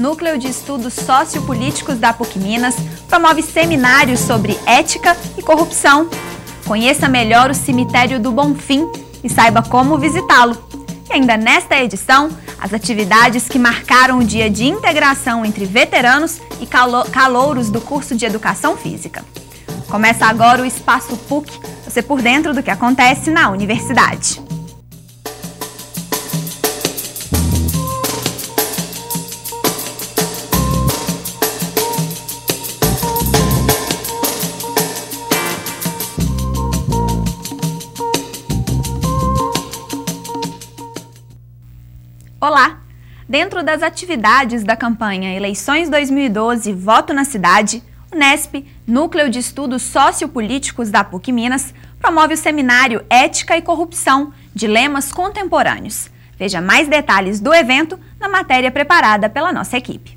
Núcleo de Estudos Sociopolíticos da PUC Minas, promove seminários sobre ética e corrupção. Conheça melhor o Cemitério do Bonfim e saiba como visitá-lo. E ainda nesta edição, as atividades que marcaram o dia de integração entre veteranos e calouros do curso de Educação Física. Começa agora o Espaço PUC, você por dentro do que acontece na universidade. Olá! Dentro das atividades da campanha Eleições 2012 Voto na Cidade, o NESP, Núcleo de Estudos Sociopolíticos da PUC Minas, promove o seminário Ética e Corrupção, Dilemas Contemporâneos. Veja mais detalhes do evento na matéria preparada pela nossa equipe.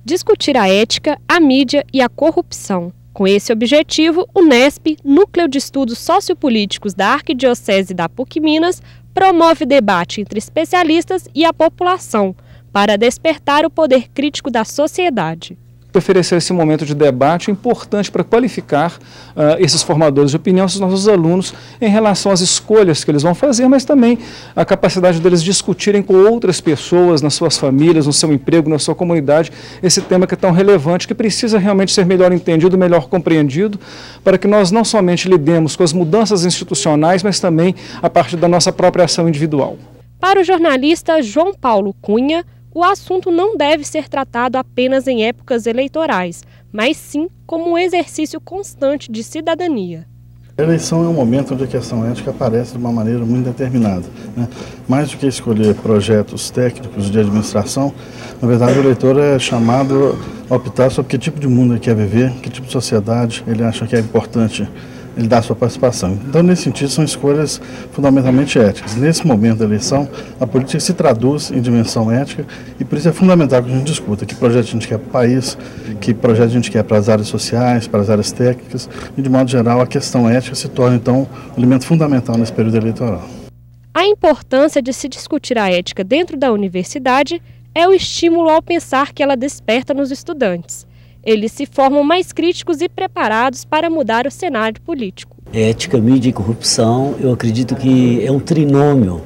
Discutir a ética, a mídia e a corrupção. Com esse objetivo, o NESP, Núcleo de Estudos Sociopolíticos da Arquidiocese da PUC Minas, promove debate entre especialistas e a população para despertar o poder crítico da sociedade. Oferecer esse momento de debate é importante para qualificar esses formadores de opinião, esses nossos alunos, em relação às escolhas que eles vão fazer, mas também a capacidade deles discutirem com outras pessoas, nas suas famílias, no seu emprego, na sua comunidade, esse tema que é tão relevante, que precisa realmente ser melhor entendido, melhor compreendido, para que nós não somente lidemos com as mudanças institucionais, mas também a partir da nossa própria ação individual. Para o jornalista João Paulo Cunha, o assunto não deve ser tratado apenas em épocas eleitorais, mas sim como um exercício constante de cidadania. A eleição é um momento onde a questão ética aparece de uma maneira muito determinada, né? Mais do que escolher projetos técnicos de administração, na verdade o eleitor é chamado a optar sobre que tipo de mundo ele quer viver, que tipo de sociedade ele acha que é importante ele dá a sua participação. Então, nesse sentido, são escolhas fundamentalmente éticas. Nesse momento da eleição, a política se traduz em dimensão ética e por isso é fundamental que a gente discuta que projeto a gente quer para o país, que projeto a gente quer para as áreas sociais, para as áreas técnicas e, de modo geral, a questão ética se torna, então, um elemento fundamental nesse período eleitoral. A importância de se discutir a ética dentro da universidade é o estímulo ao pensar que ela desperta nos estudantes. Eles se formam mais críticos e preparados para mudar o cenário político. Ética, mídia e corrupção, eu acredito que é um trinômio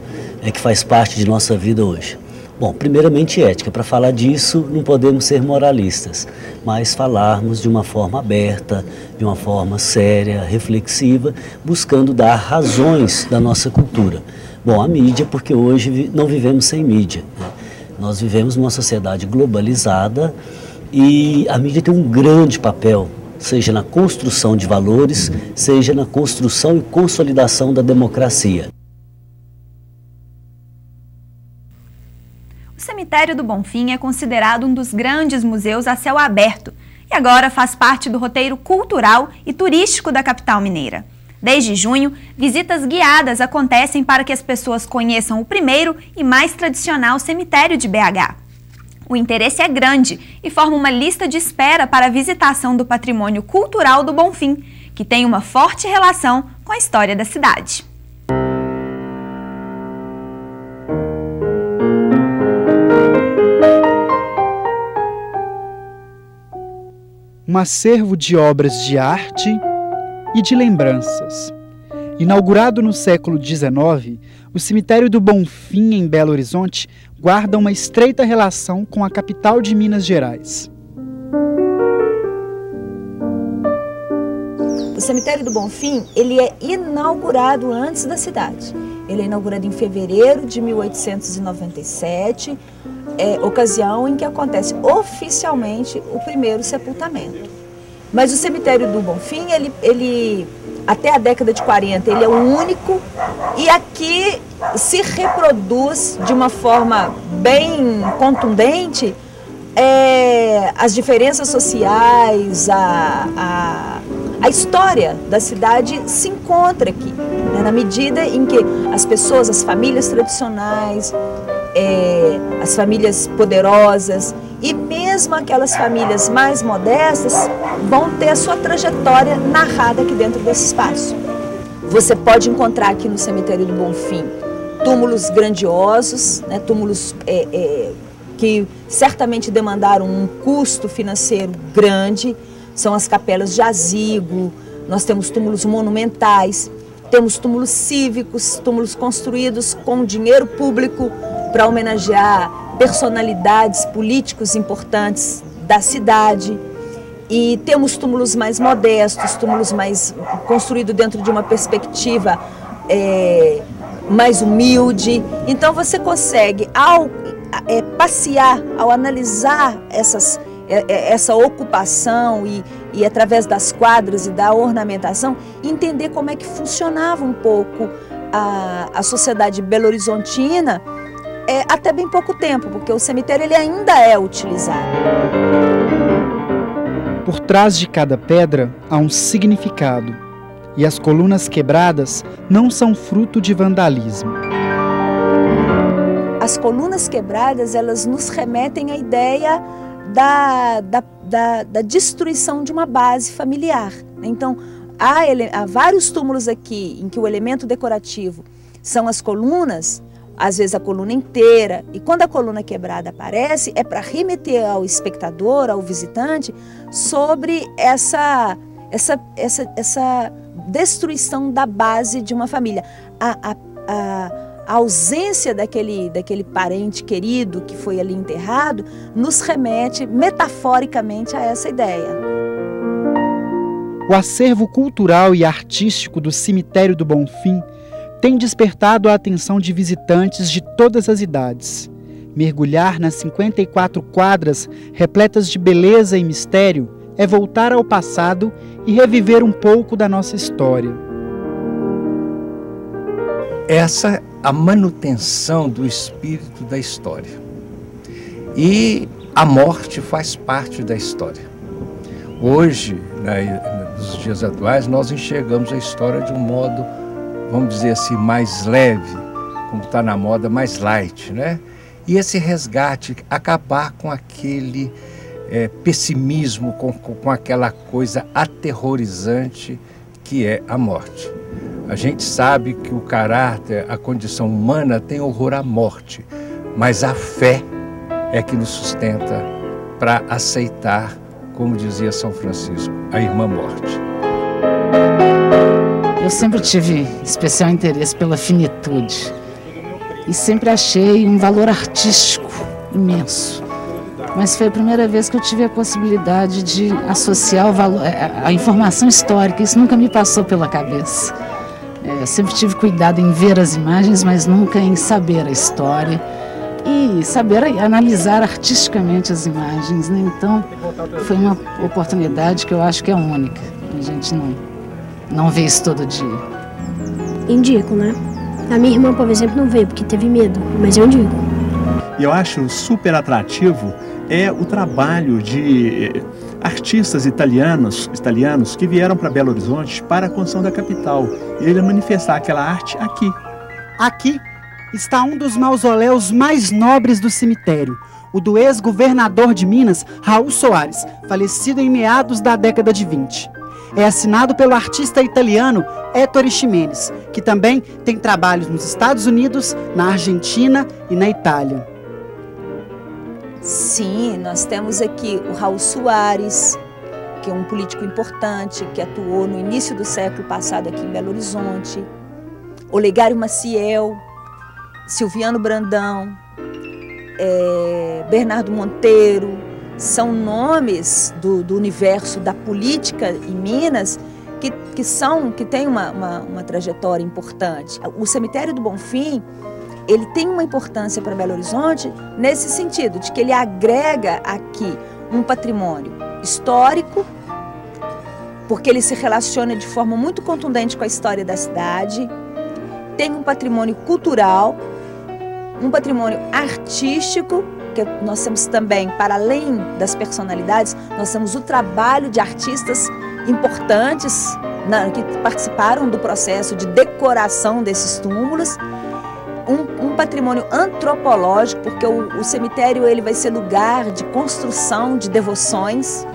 que faz parte de nossa vida hoje. Bom, primeiramente ética. Para falar disso, não podemos ser moralistas, mas falarmos de uma forma aberta, de uma forma séria, reflexiva, buscando dar razões da nossa cultura. Bom, a mídia, porque hoje não vivemos sem mídia, né? Nós vivemos numa sociedade globalizada, e a mídia tem um grande papel, seja na construção de valores, seja na construção e consolidação da democracia. O Cemitério do Bonfim é considerado um dos grandes museus a céu aberto e agora faz parte do roteiro cultural e turístico da capital mineira. Desde junho, visitas guiadas acontecem para que as pessoas conheçam o primeiro e mais tradicional cemitério de BH. O interesse é grande e forma uma lista de espera para a visitação do patrimônio cultural do Bonfim, que tem uma forte relação com a história da cidade. Um acervo de obras de arte e de lembranças. Inaugurado no século XIX, o Cemitério do Bonfim, em Belo Horizonte, guarda uma estreita relação com a capital de Minas Gerais. O Cemitério do Bonfim, ele é inaugurado antes da cidade. Ele é inaugurado em fevereiro de 1897, ocasião em que acontece oficialmente o primeiro sepultamento. Mas o Cemitério do Bonfim, ele até a década de 40, ele é o único e aqui se reproduz de uma forma bem contundente as diferenças sociais, a história da cidade se encontra aqui, né, na medida em que as pessoas, as famílias tradicionais, as famílias poderosas e mesmo aquelas famílias mais modestas vão ter a sua trajetória narrada aqui dentro desse espaço. Você pode encontrar aqui no Cemitério do Bonfim túmulos grandiosos, né, túmulos que certamente demandaram um custo financeiro grande, são as capelas de jazigo. Nós temos túmulos monumentais, temos túmulos cívicos, túmulos construídos com dinheiro público para homenagear personalidades políticos importantes da cidade. E temos túmulos mais modestos, túmulos mais construídos dentro de uma perspectiva mais humilde. Então você consegue, ao passear, ao analisar essa ocupação e através das quadras e da ornamentação, entender como é que funcionava um pouco a sociedade belo-horizontina até bem pouco tempo, porque o cemitério ele ainda é utilizado. Por trás de cada pedra há um significado, e as colunas quebradas não são fruto de vandalismo. As colunas quebradas, elas nos remetem à ideia da destruição de uma base familiar. Então, há vários túmulos aqui em que o elemento decorativo são as colunas, às vezes a coluna inteira, e quando a coluna quebrada aparece, é para remeter ao espectador, ao visitante, sobre essa destruição da base de uma família. A ausência daquele parente querido que foi ali enterrado nos remete metaforicamente a essa ideia. O acervo cultural e artístico do Cemitério do Bonfim tem despertado a atenção de visitantes de todas as idades. Mergulhar nas 54 quadras repletas de beleza e mistério é voltar ao passado e reviver um pouco da nossa história. Essa é a manutenção do espírito da história. E a morte faz parte da história. Hoje, nos dias atuais, nós enxergamos a história de um modo, vamos dizer assim, mais leve, como está na moda, mais light, né? E esse resgate, acabar com aquele pessimismo, com aquela coisa aterrorizante que é a morte. A gente sabe que o caráter, a condição humana tem horror à morte, mas a fé é que nos sustenta para aceitar, como dizia São Francisco, a irmã morte. Eu sempre tive especial interesse pela finitude e sempre achei um valor artístico imenso. Mas foi a primeira vez que eu tive a possibilidade de associar a informação histórica. Isso nunca me passou pela cabeça. Eu sempre tive cuidado em ver as imagens, mas nunca em saber a história e saber analisar artisticamente as imagens, né? Então, foi uma oportunidade que eu acho que é única. A gente não vê isso todo dia. Indico, né? A minha irmã, por exemplo, não veio porque teve medo, mas eu indico. E eu acho super atrativo o trabalho de artistas italianos que vieram para Belo Horizonte para a construção da capital. E ele manifestar aquela arte aqui. Aqui está um dos mausoléus mais nobres do cemitério, o do ex-governador de Minas, Raul Soares, falecido em meados da década de 20. É assinado pelo artista italiano Ettore Ximenes, que também tem trabalhos nos Estados Unidos, na Argentina e na Itália. Sim, nós temos aqui o Raul Soares, que é um político importante, que atuou no início do século passado aqui em Belo Horizonte. Olegário Maciel, Silviano Brandão, Bernardo Monteiro, são nomes do universo da política em Minas que têm uma trajetória importante. O Cemitério do Bonfim, ele tem uma importância para Belo Horizonte nesse sentido, de que ele agrega aqui um patrimônio histórico, porque ele se relaciona de forma muito contundente com a história da cidade, tem um patrimônio cultural, um patrimônio artístico, que nós temos também, para além das personalidades, nós temos o trabalho de artistas importantes que participaram do processo de decoração desses túmulos, um patrimônio antropológico, porque o cemitério ele vai ser lugar de construção de devoções.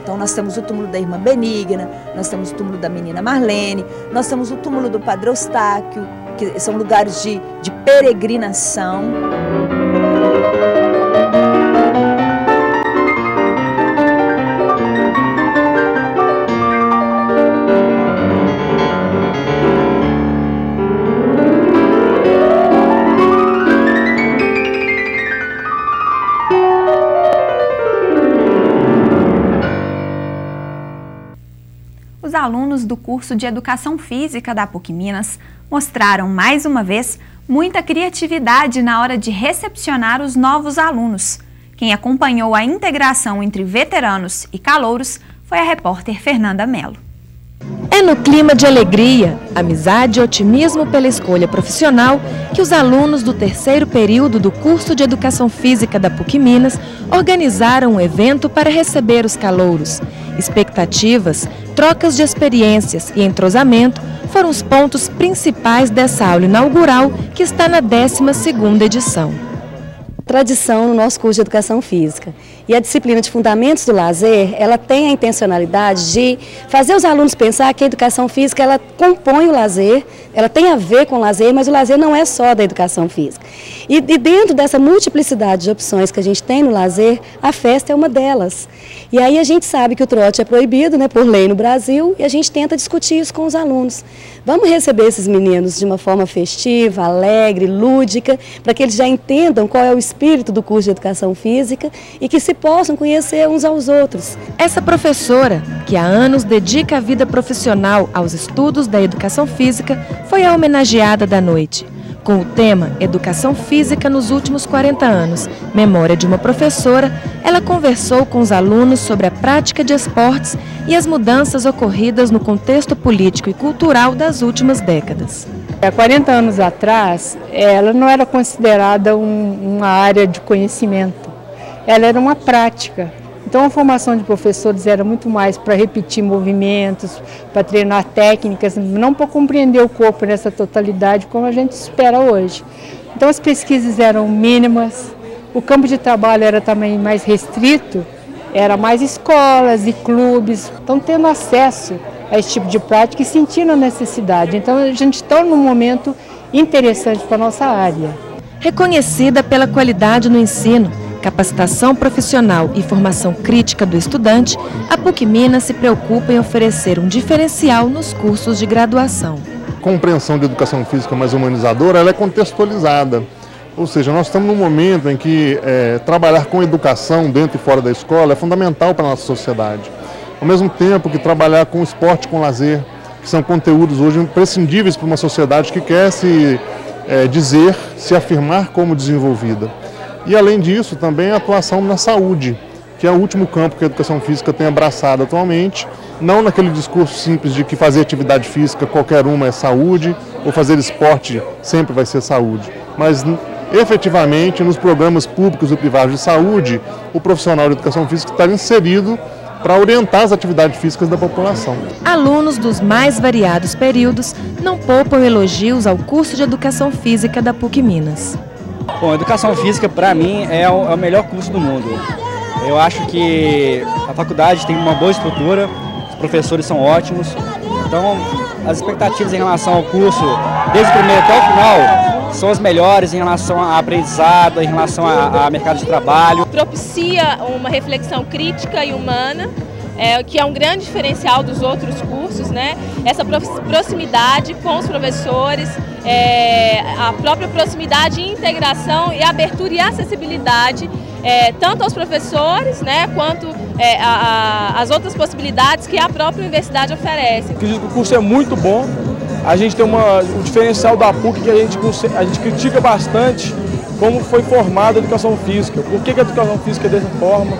Então nós temos o túmulo da Irmã Benigna, nós temos o túmulo da Menina Marlene, nós temos o túmulo do Padre Eustáquio, que são lugares de peregrinação. alunos do curso de Educação Física da PUC Minas mostraram, mais uma vez, muita criatividade na hora de recepcionar os novos alunos. Quem acompanhou a integração entre veteranos e calouros foi a repórter Fernanda Mello. É no clima de alegria, amizade e otimismo pela escolha profissional que os alunos do terceiro período do curso de Educação Física da PUC Minas organizaram um evento para receber os calouros. Expectativas, trocas de experiências e entrosamento foram os pontos principais dessa aula inaugural que está na 12ª edição. Tradição no nosso curso de Educação Física. E a disciplina de Fundamentos do Lazer, ela tem a intencionalidade de fazer os alunos pensar que a Educação Física, ela compõe o lazer, ela tem a ver com o lazer, mas o lazer não é só da Educação Física. E dentro dessa multiplicidade de opções que a gente tem no lazer, a festa é uma delas. E aí a gente sabe que o trote é proibido, né, por lei no Brasil, e a gente tenta discutir isso com os alunos. Vamos receber esses meninos de uma forma festiva, alegre, lúdica, para que eles já entendam qual é o espírito do curso de Educação Física e que se possam conhecer uns aos outros. Essa professora, que há anos dedica a vida profissional aos estudos da Educação Física, foi a homenageada da noite. Com o tema Educação Física nos últimos 40 anos, memória de uma professora, ela conversou com os alunos sobre a prática de esportes e as mudanças ocorridas no contexto político e cultural das últimas décadas. Há 40 anos atrás, ela não era considerada uma área de conhecimento, ela era uma prática. Então a formação de professores era muito mais para repetir movimentos, para treinar técnicas, não para compreender o corpo nessa totalidade como a gente espera hoje. Então as pesquisas eram mínimas, o campo de trabalho era também mais restrito, era mais escolas e clubes, então tendo acesso a esse tipo de prática e sentindo a necessidade. Então a gente está num momento interessante para a nossa área. Reconhecida pela qualidade no ensino, capacitação profissional e formação crítica do estudante, a PUC Minas se preocupa em oferecer um diferencial nos cursos de graduação. A compreensão de educação física mais humanizadora, ela é contextualizada. Ou seja, nós estamos num momento em que trabalhar com educação dentro e fora da escola é fundamental para a nossa sociedade. Ao mesmo tempo que trabalhar com esporte, com lazer, que são conteúdos hoje imprescindíveis para uma sociedade que quer se afirmar como desenvolvida. E além disso, também a atuação na saúde, que é o último campo que a educação física tem abraçado atualmente, não naquele discurso simples de que fazer atividade física qualquer uma é saúde, ou fazer esporte sempre vai ser saúde, mas efetivamente nos programas públicos e privados de saúde, o profissional de educação física está inserido para orientar as atividades físicas da população. Alunos dos mais variados períodos não poupam elogios ao curso de Educação Física da PUC Minas. Bom, Educação Física para mim é o melhor curso do mundo. Eu acho que a faculdade tem uma boa estrutura, os professores são ótimos, então as expectativas em relação ao curso, desde o primeiro até o final, são as melhores em relação a aprendizado, em relação a mercado de trabalho. Propicia uma reflexão crítica e humana, que é um grande diferencial dos outros cursos, né? Essa proximidade com os professores, a própria proximidade e integração e abertura e acessibilidade, tanto aos professores, né, quanto as outras possibilidades que a própria universidade oferece. Acredito que o curso é muito bom, a gente tem um diferencial da PUC que a gente critica bastante como foi formada a educação física, por que a educação física é dessa forma,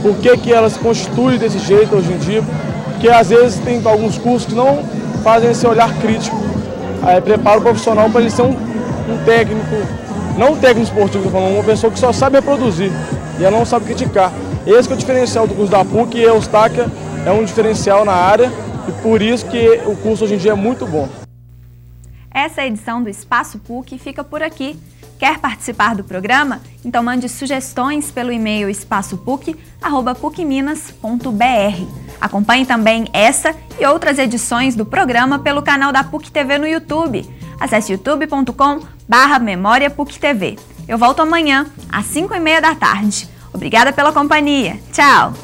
por que ela se constitui desse jeito hoje em dia, porque às vezes tem alguns cursos que não fazem esse olhar crítico, prepara o profissional para ele ser um técnico, não um técnico esportivo, uma pessoa que só sabe reproduzir e ela não sabe criticar. Esse que é o diferencial do curso da PUC e a Eustáquia é um diferencial na área e por isso que o curso hoje em dia é muito bom. Essa edição do Espaço PUC fica por aqui. Quer participar do programa? Então mande sugestões pelo e-mail espaçopuc@pucminas.br. Acompanhe também essa e outras edições do programa pelo canal da PUC TV no YouTube. Acesse youtube.com/Memória PUC TV. Eu volto amanhã, às 5h30 da tarde. Obrigada pela companhia. Tchau!